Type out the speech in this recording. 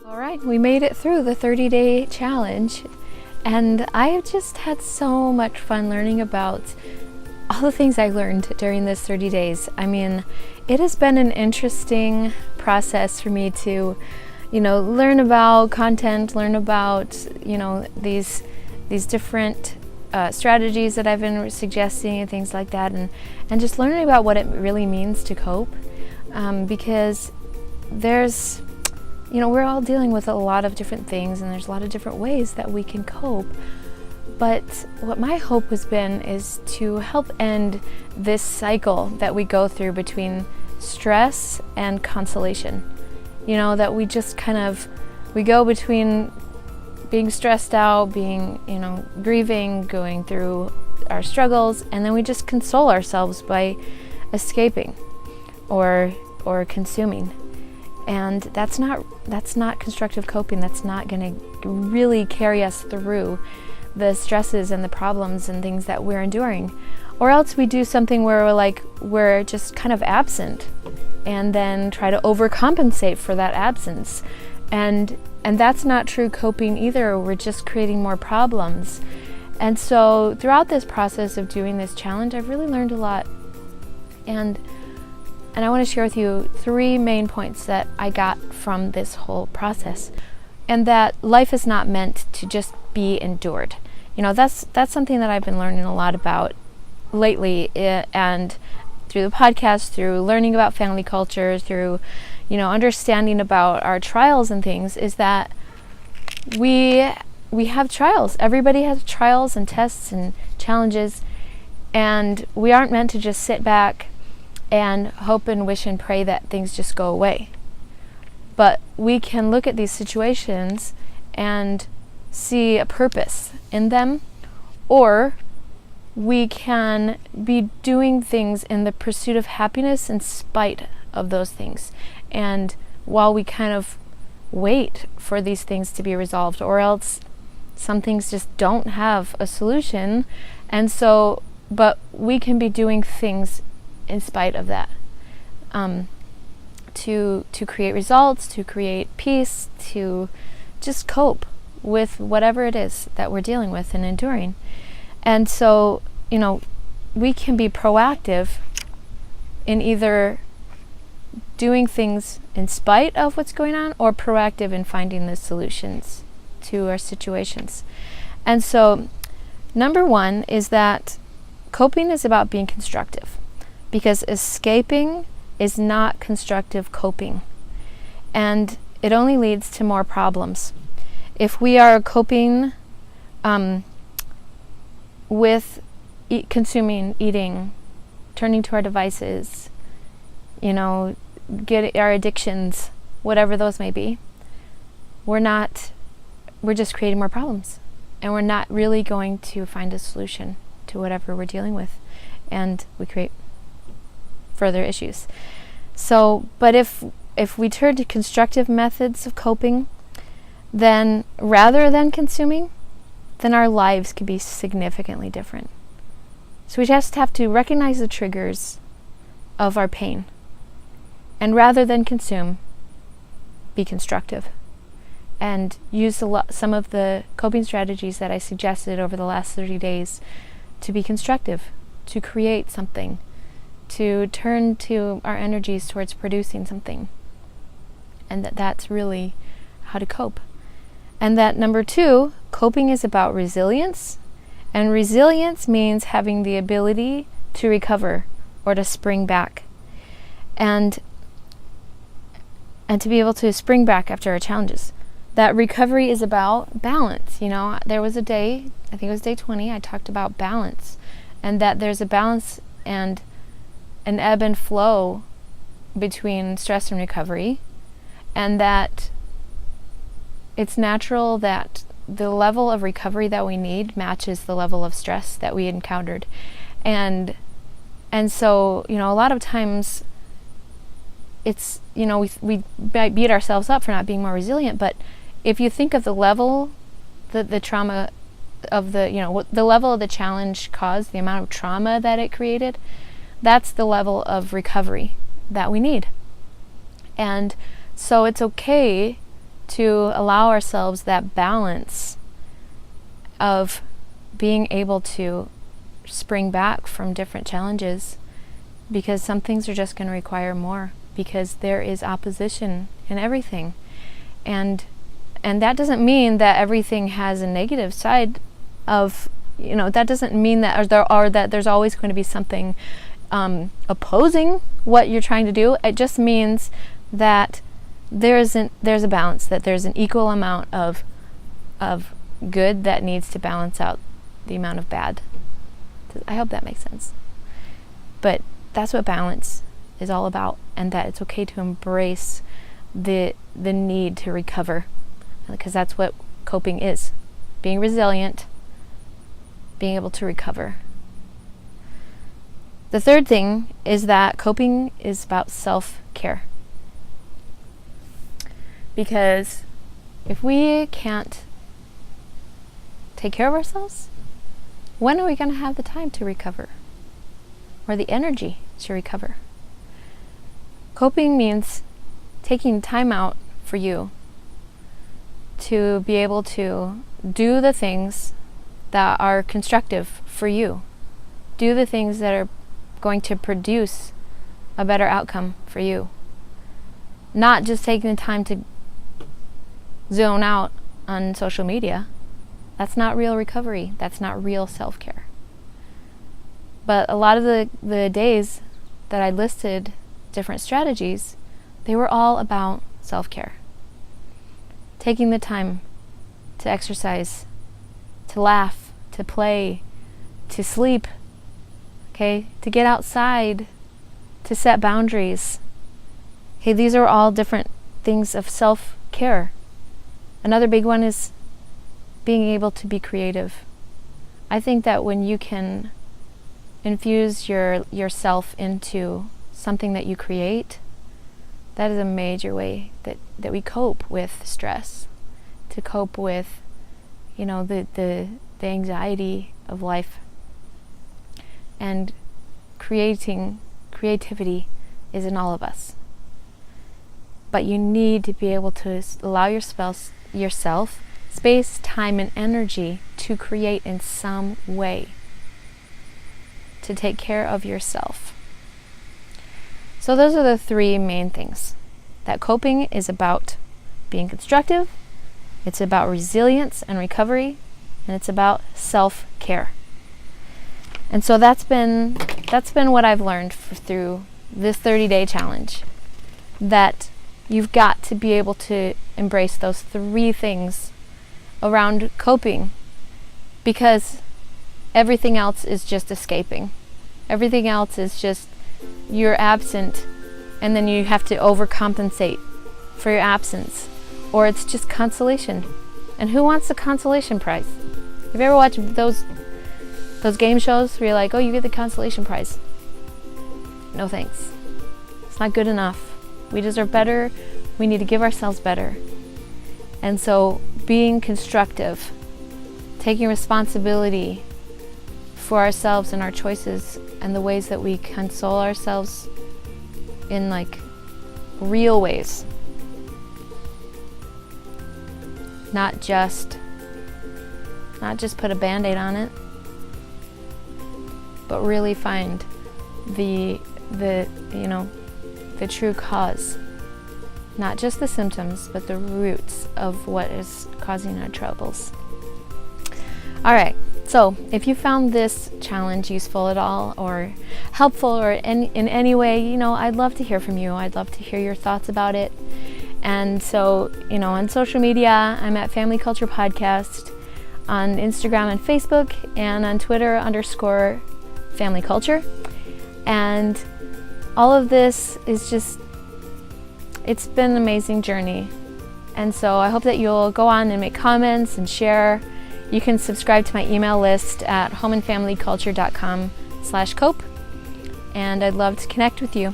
All right, we made it through the 30-day challenge, and I have just had so much fun learning about all the things I learned during this 30 days. I mean, it has been an interesting process for me to, learn about content, learn about, these different strategies that I've been suggesting and things like that, and just learning about what it really means to cope, because there's we're all dealing with a lot of different things, and there's a lot of different ways that we can cope. But what my hope has been is to help end this cycle that we go through between stress and consolation. That we just we go between being stressed out, being, grieving, going through our struggles, and then we just console ourselves by escaping or consuming. And that's not constructive coping. That's not going to really carry us through the stresses and the problems and things that we're enduring. Or else we do something where we're just kind of absent and then try to overcompensate for that absence. And that's not true coping either. We're just creating more problems. And so throughout this process of doing this challenge, I've really learned a lot. And I want to share with you 3 main points that I got from this whole process. And that life is not meant to just be endured. That's something that I've been learning a lot about lately, and through the podcast, through learning about family culture, through understanding about our trials and things, is that we have trials. Everybody has trials and tests and challenges, and we aren't meant to just sit back and hope and wish and pray that things just go away. But we can look at these situations and see a purpose in them, or we can be doing things in the pursuit of happiness in spite of those things. And while we kind of wait for these things to be resolved, or else some things just don't have a solution, but we can be doing things in spite of that, to create results, to create peace, to just cope with whatever it is that we're dealing with and enduring. And so, we can be proactive in either doing things in spite of what's going on, or proactive in finding the solutions to our situations. And so, number 1 is that coping is about being constructive, because escaping is not constructive coping, and it only leads to more problems. If we are coping with consuming, eating, turning to our devices, get our addictions, whatever those may be, we're just creating more problems, and we're not really going to find a solution to whatever we're dealing with, and we create further issues. So, but if we turn to constructive methods of coping, then rather than consuming, then our lives can be significantly different. So we just have to recognize the triggers of our pain, and rather than consume, be constructive, and use some of the coping strategies that I suggested over the last 30 days to be constructive, to create something, to turn to our energies towards producing something. And that's really how to cope. And that number 2, coping is about resilience. And resilience means having the ability to recover or to spring back. And to be able to spring back after our challenges. That recovery is about balance. There was a day, I think it was day 20, I talked about balance. And that there's a balance and an ebb and flow between stress and recovery, and that it's natural that the level of recovery that we need matches the level of stress that we encountered. And so, a lot of times it's, we beat ourselves up for not being more resilient, but if you think of the level, the trauma of the level of the challenge caused, the amount of trauma that it created, that's the level of recovery that we need. And so it's okay to allow ourselves that balance of being able to spring back from different challenges, because some things are just going to require more, because there is opposition in everything. And that doesn't mean that everything has a negative side of, that doesn't mean that that there's always going to be something opposing what you're trying to do. It just means that there's a balance, that there's an equal amount of good that needs to balance out the amount of bad. I hope that makes sense. But that's what balance is all about, and that it's okay to embrace the need to recover, because that's what coping is. Being resilient, being able to recover. The third thing is that coping is about self-care. Because if we can't take care of ourselves, when are we going to have the time to recover? Or the energy to recover? Coping means taking time out for you to be able to do the things that are constructive for you. Do the things that are going to produce a better outcome for you. Not just taking the time to zone out on social media. That's not real recovery. That's not real self-care. But a lot of the days that I listed different strategies, they were all about self-care. Taking the time to exercise, to laugh, to play, to sleep, okay, to get outside, to set boundaries. Okay, these are all different things of self-care. Another big one is being able to be creative. I think that when you can infuse yourself into something that you create, that is a major way that we cope with stress, to cope with, the anxiety of life. And creativity is in all of us. But you need to be able to allow yourself space, time, and energy to create in some way, to take care of yourself. So those are the three main things. That coping is about being constructive, it's about resilience and recovery, and it's about self-care. And so that's been what I've learned through this 30-day challenge, that you've got to be able to embrace those three things around coping, because everything else is just escaping. Everything else is just you're absent, and then you have to overcompensate for your absence, or it's just consolation. And who wants a consolation prize? Have you ever watched those game shows where you're like, oh, you get the consolation prize? No thanks. It's not good enough. We deserve better. We need to give ourselves better. And so being constructive, taking responsibility for ourselves and our choices and the ways that we console ourselves in real ways. Not just put a Band-Aid on it, but really find the true cause. Not just the symptoms, but the roots of what is causing our troubles. All right, so if you found this challenge useful at all, or helpful, or in any way, I'd love to hear from you. I'd love to hear your thoughts about it. And so, on social media, I'm at Family Culture Podcast, on Instagram and Facebook, and on Twitter _Family Culture. And all of this is just, it's been an amazing journey. And so I hope that you'll go on and make comments and share. You can subscribe to my email list at homeandfamilyculture.com/cope. And I'd love to connect with you.